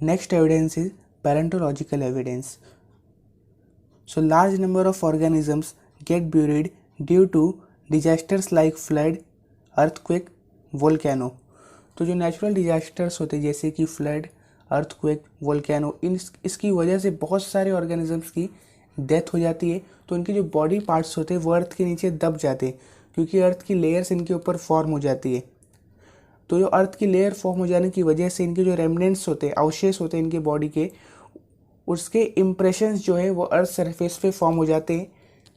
Next evidence is paleontological evidence. So large number of organisms get buried due to disasters like flood, earthquake, volcano. तो जो natural disasters होते हैं जैसे कि flood, earthquake, volcano, इसकी वजह से बहुत सारे ऑर्गेनिजम्स की डेथ हो जाती है। तो उनके जो बॉडी पार्ट्स होते हैं वो अर्थ के नीचे दब जाते हैं क्योंकि अर्थ की लेयर्स इनके ऊपर फॉर्म हो जाती है। तो जो अर्थ की लेयर फॉर्म हो जाने की वजह से इनके जो रेमनेंट्स होते हैं, अवशेष होते हैं इनके बॉडी के, उसके इम्प्रेशंस जो है वो अर्थ सरफेस पे फॉर्म हो जाते हैं।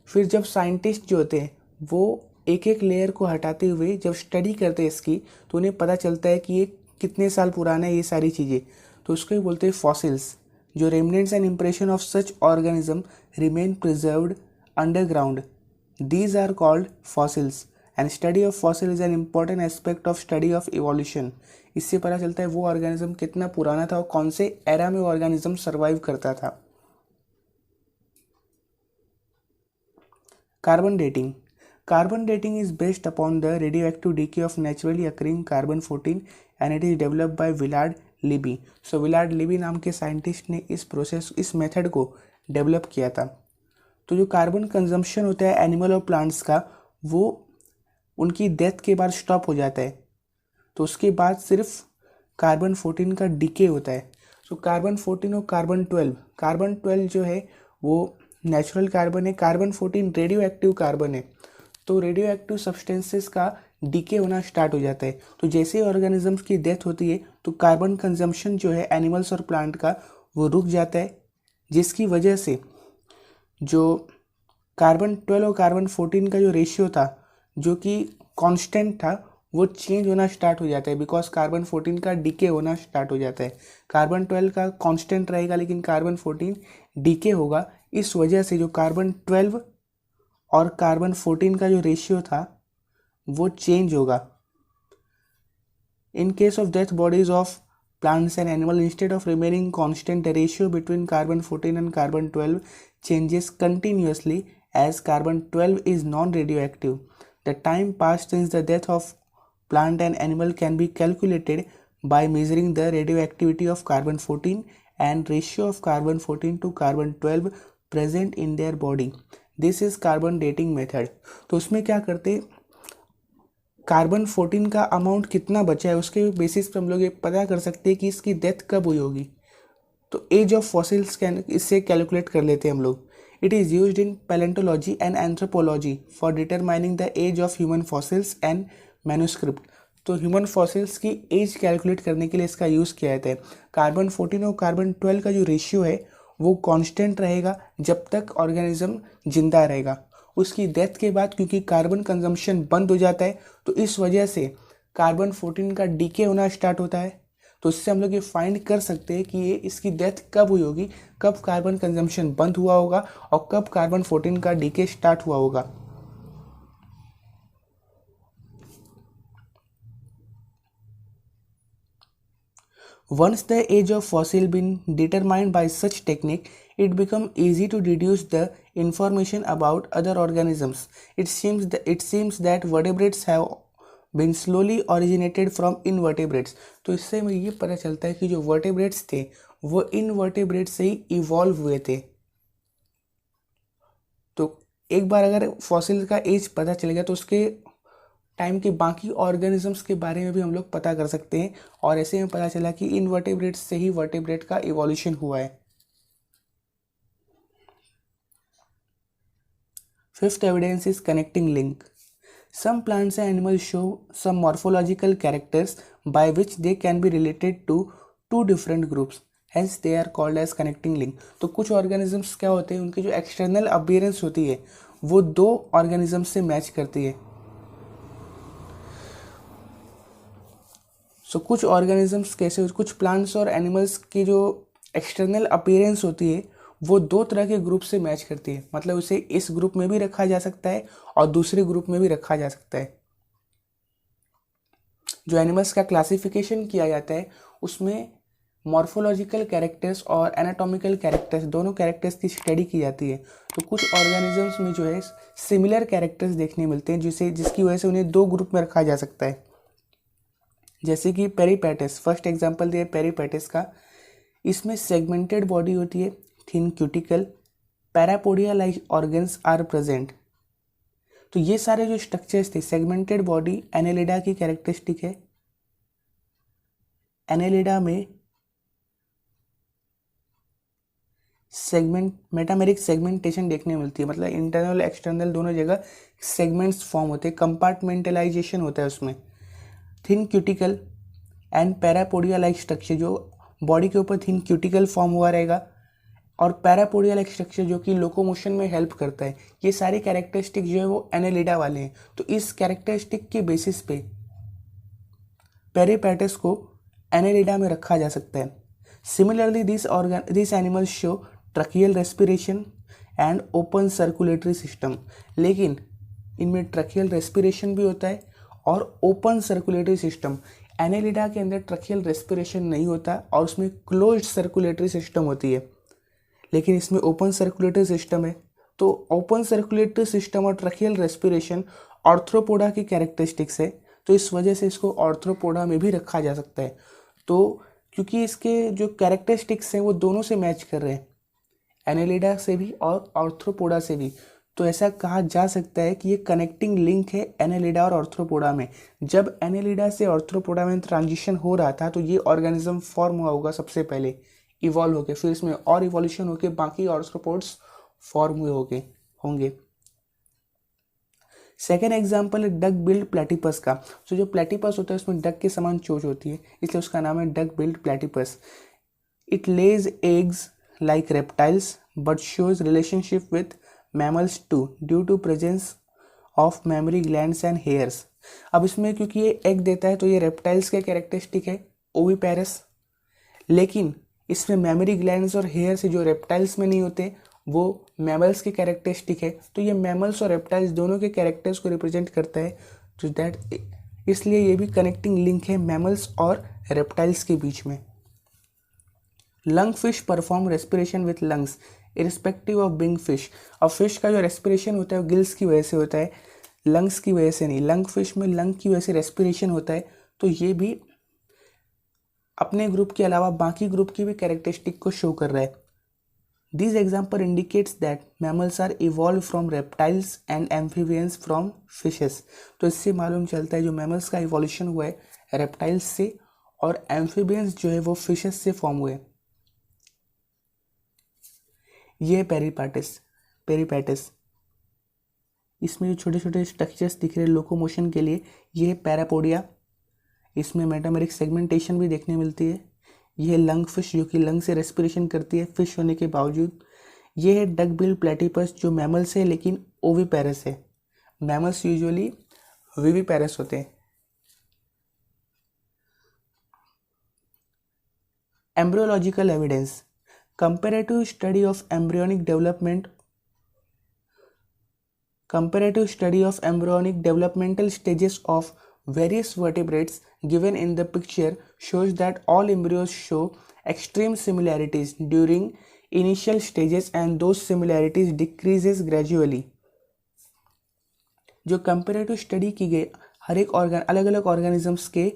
फिर जब साइंटिस्ट जो होते हैं वो एक एक लेयर को हटाते हुए जब स्टडी करते हैं इसकी, तो उन्हें पता चलता है कि ये कितने साल पुराना है ये सारी चीज़ें। तो उसको ही बोलते हैं फॉसिल्स। जो remnants and impression of such organism remain preserved underground, these are called fossils and study of fossil is an important aspect of study of evolution. इससे पता चलता है वो ऑर्गेनिज्म कितना पुराना था और कौन से एरा में वो ऑर्गेनिज्म सर्वाइव करता था। Carbon dating. Carbon dating is based upon the radioactive decay of naturally occurring carbon-14 and it is developed by Willard Libby. So Willard Libby नाम के साइंटिस्ट ने इस मेथड को डेवलप किया था। तो जो कार्बन कंजम्पशन होता है एनिमल और प्लांट्स का, वो उनकी डेथ के बाद स्टॉप हो जाता है। तो उसके बाद सिर्फ कार्बन-14 का डिके होता है। सो कार्बन-14 और कार्बन-12 जो है वो नेचुरल कार्बन है, कार्बन-14 रेडियो एक्टिव कार्बन है। तो रेडियो एक्टिव सब्सटेंसेस का डीके होना स्टार्ट हो जाता है। तो जैसे ही ऑर्गेनिजम्स की डेथ होती है तो कार्बन कंजम्पशन जो है एनिमल्स और प्लांट का वो रुक जाता है, जिसकी वजह से जो कार्बन-12 और कार्बन-14 का जो रेशियो था जो कि कांस्टेंट था वो चेंज होना स्टार्ट हो जाता है, बिकॉज कार्बन-14 का डीके होना स्टार्ट हो जाता है। कार्बन-12 का कांस्टेंट रहेगा लेकिन कार्बन-14 डीके होगा। इस वजह से जो कार्बन-12 और कार्बन-14 का जो रेशियो था वो चेंज होगा। In case of death bodies of plants and animal, instead of remaining constant, the ratio between carbon fourteen and carbon twelve changes continuously as carbon-12 is non-radioactive. The time passed since the death of plant and animal can be calculated by measuring the radioactivity of carbon-14 and ratio of carbon-14 to carbon-12 present in their body. This is carbon dating method. तो उसमें क्या करते, कार्बन-14 का amount कितना बचा है उसके basis पे हम लोग ये पता कर सकते हैं कि इसकी डेथ कब हुई होगी। तो एज ऑफ फॉसिल्स कैन इससे कैलकुलेट कर लेते हैं हम लोग। It is used in paleontology and anthropology for determining the age of human fossils and manuscript. तो ह्यूमन फॉसिल्स की एज कैलकुलेट करने के लिए इसका यूज़ किया जाता है। कार्बन-14 और कार्बन-12 का जो रेशियो है वो कांस्टेंट रहेगा जब तक ऑर्गेनिज्म जिंदा रहेगा। उसकी डेथ के बाद क्योंकि कार्बन कंजम्पशन बंद हो जाता है तो इस वजह से कार्बन-14 का डीके होना स्टार्ट होता है। तो इससे हम लोग ये फाइंड कर सकते हैं कि ये इसकी डेथ कब हुई होगी, कब कार्बन कंजम्पशन बंद हुआ होगा और कब कार्बन-14 का डीके स्टार्ट हुआ होगा। Once the age of fossil been determined by such technique, it become easy to deduce the information about other organisms. It seems that vertebrates have been slowly originated from invertebrates. तो इससे हमें ये पता चलता है कि जो वर्टेब्रेट्स थे वो इनवर्टेब्रेट्स से ही इवॉल्व हुए थे। तो एक बार अगर फॉसिल का एज पता चल गया तो उसके टाइम के बाकी ऑर्गेनिजम्स के बारे में भी हम लोग पता कर सकते हैं और ऐसे में पता चला कि इनवर्टेब्रेट्स से ही वर्टेब्रेट का इवोल्यूशन हुआ है। Fifth evidence is connecting link. Some plants and animals show some morphological characters by which they can be related to two different groups. Hence they are called as connecting link. तो कुछ organisms क्या होते हैं, उनकी जो external appearance होती है वो दो organisms से मैच करती है। So कुछ organisms कैसे, कुछ plants और animals की जो external appearance होती है वो दो तरह के ग्रुप से मैच करती है। मतलब उसे इस ग्रुप में भी रखा जा सकता है और दूसरे ग्रुप में भी रखा जा सकता है। जो एनिमल्स का क्लासिफिकेशन किया जाता है उसमें मॉर्फोलॉजिकल कैरेक्टर्स और एनाटॉमिकल कैरेक्टर्स दोनों कैरेक्टर्स की स्टडी की जाती है। तो कुछ ऑर्गेनिजम्स में जो है सिमिलर कैरेक्टर्स देखने मिलते हैं जिसकी वजह से उन्हें दो ग्रुप में रखा जा सकता है। जैसे कि पेरीपेटस, फर्स्ट एग्जाम्पल दिया पेरीपेटस का। इसमें सेगमेंटेड बॉडी होती है, thin cuticle, parapodia like organs are present. तो ये सारे जो स्ट्रक्चर्स थे, सेगमेंटेड बॉडी एनेलिडा की कैरेक्टरिस्टिक है। एनेलिडा में सेगमेंट मेटामेरिक सेगमेंटेशन देखने मिलती है, मतलब इंटरनल एक्सटर्नल दोनों जगह सेगमेंट्स फॉर्म होते हैं, कंपार्टमेंटलाइजेशन होता है उसमें। Thin cuticle and parapodia like structure, जो बॉडी के ऊपर थिन क्यूटिकल फॉर्म हुआ रहेगा, और पैरापोडिया लाइक स्ट्रक्चर जो कि लोकोमोशन में हेल्प करता है। ये सारे कैरेक्टरिस्टिक जो है वो एनेलिडा वाले हैं। तो इस कैरेक्टरिस्टिक के बेसिस पे पेरिपेटस को एनेलिडा में रखा जा सकता है। Similarly this animals show tracheal respiration and open circulatory system. लेकिन इनमें ट्रकियल रेस्पिरेशन भी होता है और ओपन सर्कुलेटरी सिस्टम। एनेलिडा के अंदर ट्रकियल रेस्पिरेशन नहीं होता और उसमें क्लोज्ड सर्कुलेटरी सिस्टम होती है, लेकिन इसमें ओपन सर्कुलेटरी सिस्टम है। तो ओपन सर्कुलेटरी सिस्टम और ट्रकियल रेस्पिरेशन ऑर्थ्रोपोडा की कैरेक्टरिस्टिक्स है, तो इस वजह से इसको ऑर्थ्रोपोडा में भी रखा जा सकता है। तो क्योंकि इसके जो कैरेक्टरिस्टिक्स हैं वो दोनों से मैच कर रहे हैं, एनेलिडा से भी और ऑर्थ्रोपोडा से भी, तो ऐसा कहा जा सकता है कि ये कनेक्टिंग लिंक है एनेलिडा और ऑर्थ्रोपोडा में। जब एनेलिडा से ऑर्थ्रोपोडा में ट्रांजिशन हो रहा था तो ये ऑर्गेनिज्म फॉर्म हुआ होगा सबसे पहले, इवॉल्व होके, फिर इसमें और इवोल्यूशन होके बाकी ऑर्थ्रोपोड्स फॉर्म हुए होंगे। सेकेंड एग्जाम्पल है डक बिल्ड प्लेटिपस का। तो जो प्लेटिपस होता है उसमें डक के समान चोंच होती है, इसलिए उसका नाम है duck billed platypus. It lays eggs like reptiles but shows relationship with mammals to due to presence of mammary glands and hairs. अब इसमें क्योंकि ये एग देता है तो ये रेप्टाइल्स के कैरेक्टरिस्टिक है, ओविपेरस, लेकिन इसमें मेमोरी ग्लैंड्स और हेयर से जो रेप्टाइल्स में नहीं होते वो मैमल्स के कैरेक्टरिस्टिक है। तो ये मैमल्स और रेप्टाइल्स दोनों के कैरेक्टर्स को रिप्रेजेंट करता है, तो दैट इसलिए ये भी कनेक्टिंग लिंक है मैमल्स और रेप्टाइल्स के बीच में। Lung fish perform respiration with lungs irrespective of being fish. और फिश का जो रेस्पिरेशन होता है वो गिल्स की वजह से होता है, लंग्स की वजह से नहीं। लंग फिश में लंग की वजह से रेस्पिरेशन होता है, तो ये भी अपने ग्रुप के अलावा बाकी ग्रुप की भी कैरेक्टरिस्टिक को शो कर रहा है। This example indicates that mammals are evolve from reptiles and amphibians from fishes. तो इससे मालूम चलता है जो मैमल्स का इवोल्यूशन हुआ है रेप्टाइल्स से और एम्फीबियंस जो है वो फिशेस से फॉर्म हुए। ये पेरीपैटिस, इसमें जो छोटे छोटे स्ट्रक्चर्स दिख रहे हैं लोकोमोशन के लिए, ये है पैरापोडिया। इसमें मेटामेरिक सेगमेंटेशन भी देखने मिलती है। ये है लंग फिश जो कि लंग से रेस्पिरेशन करती है फिश होने के बावजूद। ये है डक बिल प्लेटिपस जो मैमल्स है लेकिन ओविपेरस है। मैमल्स यूजुअली विविपेरस होते हैं। Embryological evidence, comparative study of embryonic developmental stages of various vertebrates given in the picture shows that all embryos show extreme similarities during initial stages and those similarities decreases gradually। जो comparative study की गई हर एक अलग अलग organisms के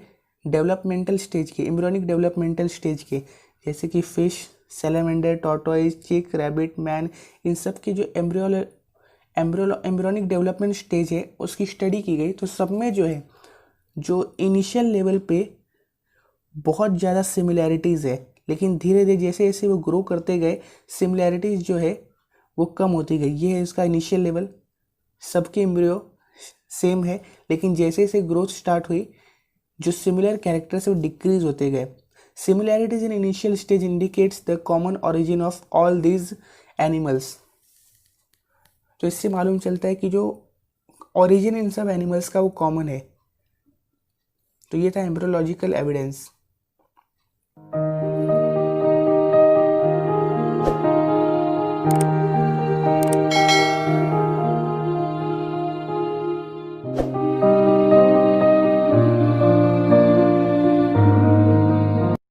developmental stage के, embryonic developmental stage के, जैसे कि फिश, सैलामेंडर, टॉर्टोइज, चिक, रैबिट, मैन, इन सब के जो एम्ब्रियोनिक डेवलपमेंट स्टेज है उसकी स्टडी की गई। तो सब में जो है जो इनिशियल लेवल पे बहुत ज़्यादा सिमिलैरिटीज़ है, लेकिन धीरे धीरे जैसे जैसे वो ग्रो करते गए सिमिलैरिटीज़ जो है वो कम होती गई। ये है इसका इनिशियल लेवल। सबके एम्ब्रियो सेम है, लेकिन जैसे जैसे ग्रोथ स्टार्ट हुई जो सिमिलर कैरेक्टर्स वो डिक्रीज होते गए। Similarities in initial stage indicates the common origin of all these animals. तो इससे मालूम चलता है कि जो ओरिजिन इन सब एनिमल्स का वो कॉमन है। तो ये था एम्ब्रियोलॉजिकल एविडेंस।